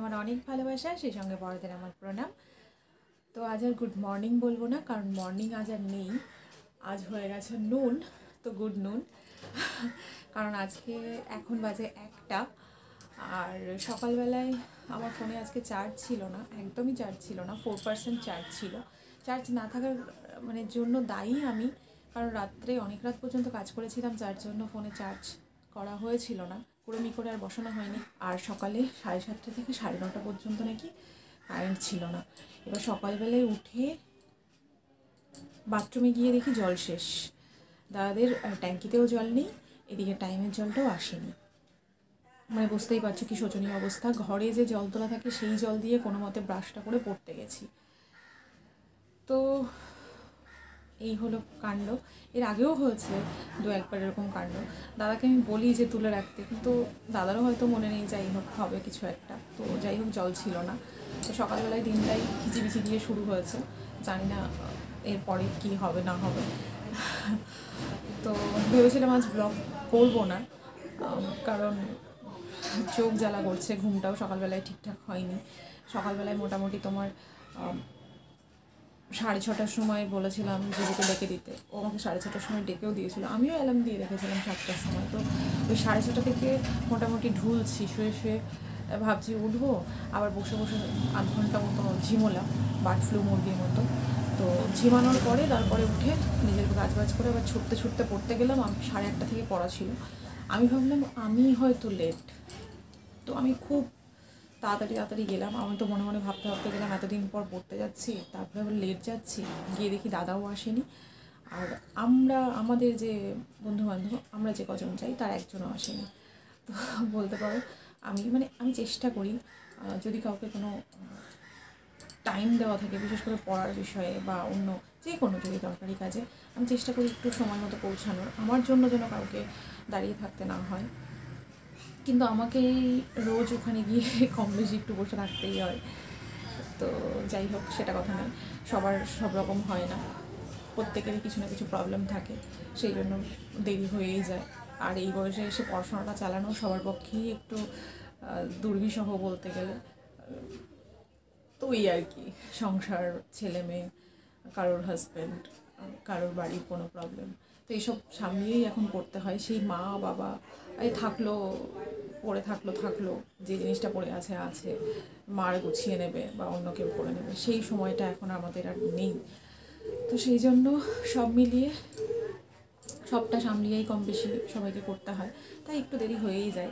আমার অনেক ভালোবাসা, সেই সঙ্গে বড়দের আমার প্রণাম। তো আজ আর গুড মর্নিং বলবো না, কারণ মর্নিং আজ আর নেই, আজ হয়ে গেছে নুন। তো গুড নুন, কারণ আজকে এখন বাজে 1টা। আর সকালবেলায় আমার ফোনে আজকে চার্জ ছিল না, একদমই চার্জ ছিল না, 4% চার্জ ছিল। চার্জ না থাকার জন্য দায়ী আমি, কারণ রাত্রে অনেক রাত পর্যন্ত কাজ করেছিলাম, যার জন্য ফোনে চার্জ করা হয়েছিল না, কুড়েমি করে আর বসানো হয়নি। আর সকালে 7:30 থেকে 9:30 পর্যন্ত নাকি কারেন্ট ছিল না। এবার সকালবেলায় উঠে বাথরুমে গিয়ে দেখি জল শেষ, দাদাদের ট্যাঙ্কিতেও জল নেই, এদিকে টাইমের জলটাও আসেনি। মানে বুঝতেই পারছো কি শোচনীয় অবস্থা। ঘরে যে জল তোলা থাকে সেই জল দিয়ে কোনো মতে ব্রাশটা করে পড়তে গেছি। তো এই হলো কাণ্ড। এর আগেও হয়েছে 2-1বার এরকম কাণ্ড। দাদাকে আমি বলি যে তুলে রাখতে, কিন্তু দাদারও হয়তো মনে নেই, যাই হোক হবে কিছু একটা। তো যাই হোক, জল ছিল না। তো সকালবেলায় দিনটাই খিচিবিচি দিয়ে শুরু হয়েছে, জানি না এরপরে কী হবে না হবে। তো ভেবেছিলাম আজ ব্লগ করবো না, কারণ চোখ জ্বালা করছে, ঘুমটাও সকালবেলায় ঠিকঠাক হয়নি। সকালবেলায় মোটামুটি তোমার 6:30টার সময় বলেছিলাম জিজুকে ডেকে দিতে, ও আমাকে 6:30টার সময় ডেকেও দিয়েছিল, আমিও অ্যালার্ম দিয়ে রেখেছিলাম 7টার সময়। তো ওই 6:30 থেকে মোটামুটি ঢুলছি, শুয়ে শুয়ে ভাবছি উঠবো, আবার বসে বসে আধ ঘন্টা মতো ঝিমোলাম, বার্ড ফ্লু মুরগির মতো। তো ঝিমানোর পরে তারপরে উঠে নিজের কাজবাজ করে আবার ছুটতে ছুটতে পড়তে গেলাম। আমি 1:30 থেকে পড়া ছিল। আমি ভাবলাম আমি হয়তো লেট, তো আমি খুব তাড়াতাড়ি গেলাম। আমি তো মনে মনে ভাবতে গেলাম এতদিন পর পড়তে যাচ্ছি, তারপরে আবার লেট যাচ্ছি, গিয়ে দেখি দাদাও আসেনি। আর আমাদের যে বন্ধুবান্ধব আমরা যে কজন যাই তার একজনও আসেনি। তো বলতে পারো আমি চেষ্টা করি, যদি কাউকে কোনো টাইম দেওয়া থাকে, বিশেষ করে পড়ার বিষয়ে বা অন্য যে কোনো যদি দরকারি কাজে, আমি চেষ্টা করি একটু সময় মতো পৌঁছানোর, আমার জন্য যেন কাউকে দাঁড়িয়ে থাকতে না হয়। কিন্তু আমাকে রোজ ওখানে গিয়ে কম বেশি একটু বসে থাকতেই হয়। তো যাই হোক, সেটা কথা নয়, সবার সব রকম হয় না, প্রত্যেকেরই কিছু না কিছু প্রবলেম থাকে, সেই জন্য দেরি হয়েই যায়। আর এই বয়সে এসে পড়াশোনাটা চালানো সবার পক্ষেই একটু দুর্বিষহ বলতে গেলে। তো এই আর কি, সংসার, ছেলে মেয়ে, কারোর হাজব্যান্ড, কারোর বাড়ির কোনো প্রবলেম, তো এইসব সামলিয়েই এখন করতে হয়। সেই মা বাবা এই থাকলো, পড়ে থাকলো, যে জিনিসটা পড়ে আছে মার গুছিয়ে নেবে বা অন্য কেউ করে নেবে, সেই সময়টা এখন আমাদের আর নেই। তো সেই জন্য সবটা সামলিয়েই কম বেশি সবাইকে করতে হয়, তাই একটু দেরি হয়েই যায়।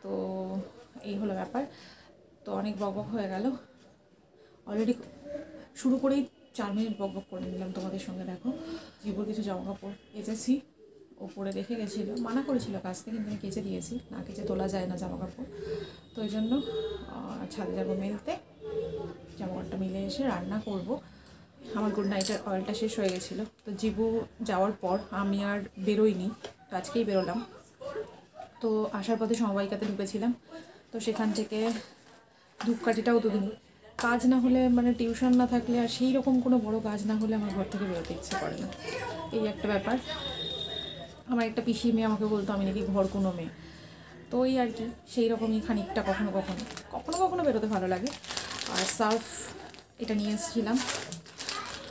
তো এই হলো ব্যাপার। তো অনেক বকবক হয়ে গেল, অলরেডি শুরু করেই 4 মিনিট বকবক করে নিলাম তোমাদের সঙ্গে। দেখো, জীবর কিছু জামা কাপড় কেচেছি, ওপরে রেখে গেছিলো, মানা করেছিল কাচতে, কিন্তু আমি কেচে দিয়েছি, না কেচে তোলা যায় না জামা কাপড়। তো ওই জন্য ছাদে যাবো মেলতে, জামা কাপড়টা মিলে এসে রান্না করব। আমার গুড নাইটের অয়েলটা শেষ হয়ে গেছিলো, তো জিবু যাওয়ার পর আমি আর বেরোইনি, তো আজকেই বেরোলাম। তো আসার পথে সমবায়িকাতে ঢুকেছিলাম, তো সেখান থেকে ধূপকাঠিটাও দুদিন কাজ না হলে, মানে টিউশন না থাকলে আর সেই রকম কোনো বড় কাজ না হলে আমার ঘর থেকে বেরোতে ইচ্ছে করে না, এই একটা ব্যাপার। আমার একটা পিসি মেয়ে আমাকে বলতো আমি নাকি ঘর কোনো মেয়ে, তো ওই আর কি, সেই রকমই খানিকটা কখনো কখনো বেরোতে ভালো লাগে। আর সার্ফ এটা নিয়ে এসেছিলাম,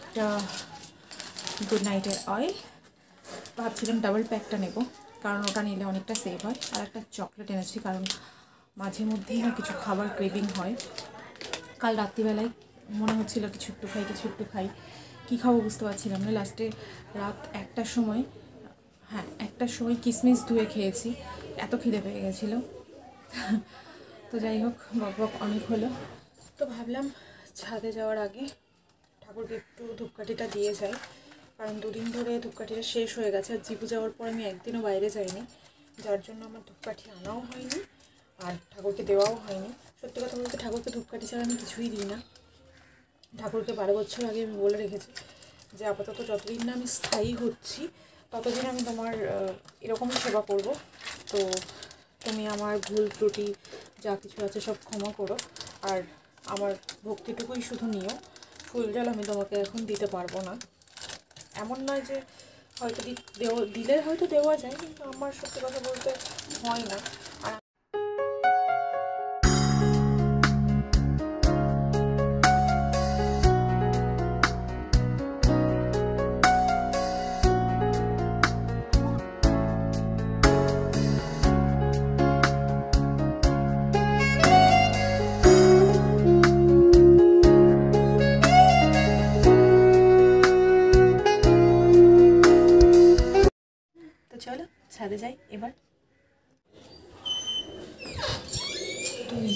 এটা গুড নাইটের অয়েল, ভাবছিলাম ডাবল প্যাকটা নেব, কারণ ওটা নিলে অনেকটা সেভ হয়। আর একটা চকলেট এনেছি, কারণ মাঝে মধ্যেই না কিছু খাবার ক্রেভিং হয়। কাল রাত্রিবেলায় মনে হচ্ছিল কিছু একটু খাই, কী খাবো বুঝতে পারছিলাম না। লাস্টে রাত 1টার সময়, 1টার সময় কিশমিশ ধুয়ে খেয়েছি, এত খিদে পেয়ে গেছিলো। তো যাই হোক, বক অনেক হলো। তো ভাবলাম ছাদে যাওয়ার আগে ঠাকুরকে একটু ধূপকাঠিটা দিয়ে যাই, কারণ 2 দিন ধরে ধূপকাঠিটা শেষ হয়ে গেছে। আর জিপু যাওয়ার পর আমি একদিনও বাইরে যাইনি, যার জন্য আমার ধূপকাঠি আনাও হয়নি আর ঠাকুরকে দেওয়াও হয়নি। সত্যি কথা বলতে ঠাকুরকে ধূপকাঠি ছাড়া আমি কিছুই দিই না। ঠাকুরকে 12 বছর আগে আমি বলে রেখেছি যে আপাতত যতদিন না আমি স্থায়ী হচ্ছি ততদিন আমি তোমার এরকমই সেবা করব। তো তুমি আমার ভুল ত্রুটি যা কিছু আছে সব ক্ষমা করো, আর আমার ভক্তিটুকুই শুধু নিও। ফুল জল আমি তোমাকে এখন দিতে পারবো না। এমন নয় যে হয়তো দিলে হয়তো দেওয়া যায়, কিন্তু আমার সত্যি কথা বলতে হয় না। আর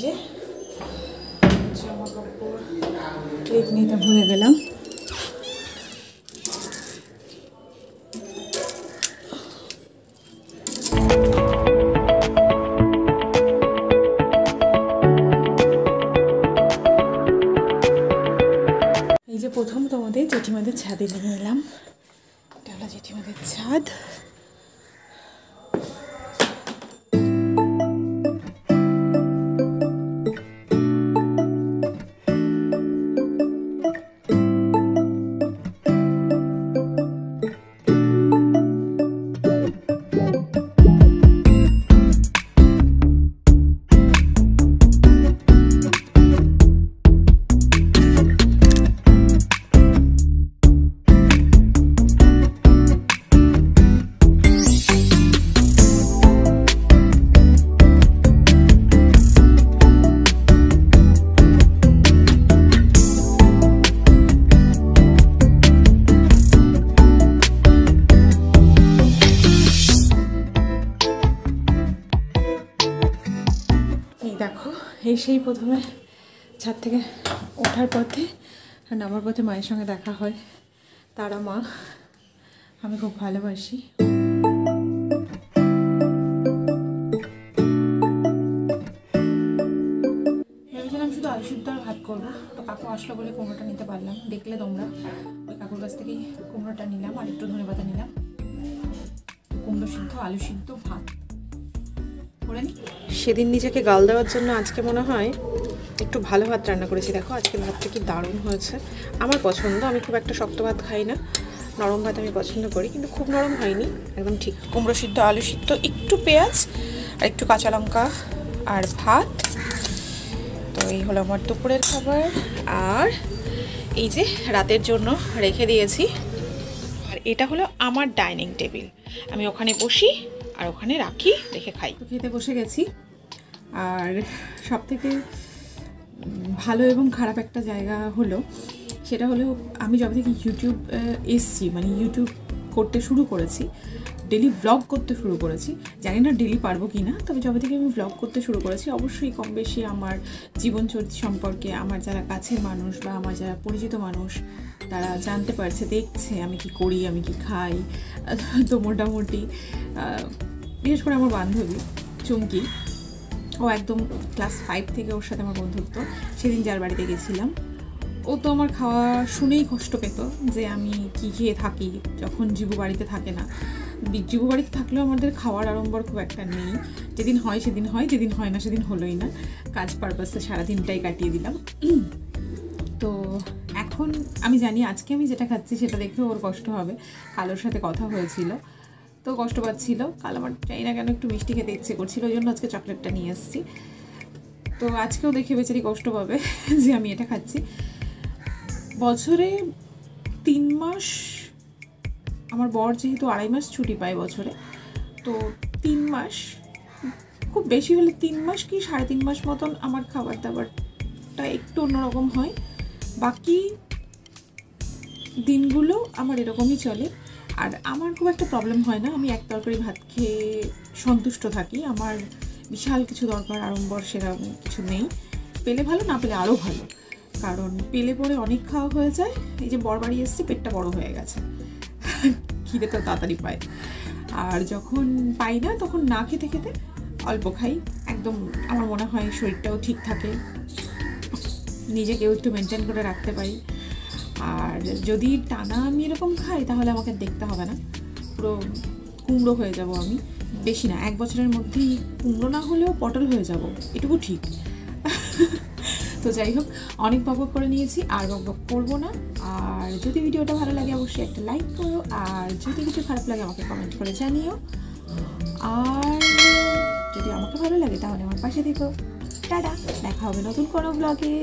যে জামা কাপড় ক্লিপ নিতে ভুলে গেলাম। এই যে প্রথম তোমাদের জেঠিমাদের ছাদে নিয়ে এলাম। এটা হলো জেঠিমাদের ছাদ। দেখো এই সেই প্রথমে ছাদ থেকে ওঠার পথে আর নামার পথে মায়ের সঙ্গে দেখা হয়। তারা মা আমি খুব ভালোবাসি। ভেবেছিলাম শুধু আলু সিদ্ধ আর ভাত করবো, তো কাকু আসলো বলে কুমড়োটা নিতে পারলাম। দেখলে তোমরা ওই কাকুর কাছ থেকেই কুমড়োটা নিলাম আর একটু ধনেপাতা নিলাম। কুমড়ো সিদ্ধ, আলু সিদ্ধ, ভাত করে নিই। সেদিন নিজেকে গাল দেওয়ার জন্য আজকে মনে হয় একটু ভালো ভাত রান্না করেছি। দেখো আজকে ভাতটা কি দারুণ হয়েছে, আমার পছন্দ। আমি খুব একটা শক্ত ভাত খাই না, নরম ভাত আমি পছন্দ করি, কিন্তু খুব নরম হয়নি, একদম ঠিক। কুমড়ো সিদ্ধ, আলু সিদ্ধ, একটু পেঁয়াজ আর একটু কাঁচা লঙ্কা আর ভাত। তো এই হলো আমার দুপুরের খাবার। আর এই যে রাতের জন্য রেখে দিয়েছি। আর এটা হলো আমার ডাইনিং টেবিল, আমি ওখানে বসি আর ওখানে রাখি, রেখে খাই। তো খেতে বসে গেছি। আর সব থেকে ভালো এবং খারাপ একটা জায়গা হলো, সেটা হলো আমি যবে থেকে ইউটিউব এসছি, মানে ইউটিউব করতে শুরু করেছি, ডেলি ব্লগ করতে শুরু করেছি, জানি না ডেলি পারবো কি না, তবে যবে থেকে আমি ব্লগ করতে শুরু করেছি অবশ্যই কম বেশি আমার জীবনচর্যা সম্পর্কে আমার যারা কাছের মানুষ বা আমার যারা পরিচিত মানুষ তারা জানতে পারছে, দেখছে আমি কি করি, আমি কি খাই। তো মোটামুটি বিশেষ করে আমার বান্ধবী চুমকি, ও একদম ক্লাস 5 থেকে ওর সাথে আমার বন্ধুত্ব। সেদিন যার বাড়িতে গেছিলাম ও তো আমার খাওয়া শুনেই কষ্ট পেত যে আমি কি খেয়ে থাকি যখন জিবু বাড়িতে থাকে না। জিবু বাড়িতে থাকলেও আমাদের খাওয়ার আড়ম্বর খুব একটা নেই, যেদিন হয় সেদিন হয়, যেদিন হয় না সেদিন হলোই না, কাজ পারপাসে সারাদিনটাই কাটিয়ে দিলাম। তো এখন আমি জানি আজকে আমি যেটা খাচ্ছি সেটা দেখেও ওর কষ্ট হবে। কালোর সাথে কথা হয়েছিল, তো কষ্ট পাচ্ছিল। কাল আমার চাই না কেন একটু মিষ্টি খেতে ইচ্ছে করছিল, ওই জন্য আজকে চকলেটটা নিয়ে এসেছি। তো আজকেও দেখে বেচারি কষ্ট পাবে যে আমি এটা খাচ্ছি। বছরে 3 মাস, আমার বর যেহেতু 2.5 মাস ছুটি পায় বছরে, তো 3 মাস, খুব বেশি হলে 3 মাস কি 3.5 মাস মতন আমার খাবার দাবারটা একটু অন্যরকম হয়। বাকি দিনগুলো আমার এরকমই চলে। আর আমার খুব একটা প্রবলেম হয় না, আমি এক তরকারি ভাত খেয়ে সন্তুষ্ট থাকি। আমার বিশাল কিছু দরকার আড়ম্বর সেরকম কিছু নেই। পেলে ভালো, না পেলে আরও ভালো, কারণ পেলে পরে অনেক খাওয়া হয়ে যায়। এই যে বর বাড়ি এসেছি, পেটটা বড় হয়ে গেছে, খিদে তো তাড়াতাড়ি পায়। আর যখন পাই না তখন না খেতে খেতে অল্প খাই, একদম আমার মনে হয় শরীরটাও ঠিক থাকে, নিজেকেও একটু মেনটেন করে রাখতে পারি। আর যদি টানা আমি এরকম খাই তাহলে আমাকে দেখতে হবে না, পুরো কুমড়ো হয়ে যাব আমি। বেশি না, 1 বছরের মধ্যেই কুমড়ো না হলেও পটল হয়ে যাব, এটুকু ঠিক। তো যাই হোক, অনেক বকবক করে নিয়েছি, আর বকবক করবো না। আর যদি ভিডিওটা ভালো লাগে অবশ্যই একটা লাইক করো, আর যদি কিছু খারাপ লাগে আমাকে কমেন্ট করে জানিও। আর যদি আমাকে ভালো লাগে তাহলে আমার পাশে থেকো। টাটা, দেখা হবে নতুন কোনো ব্লগে।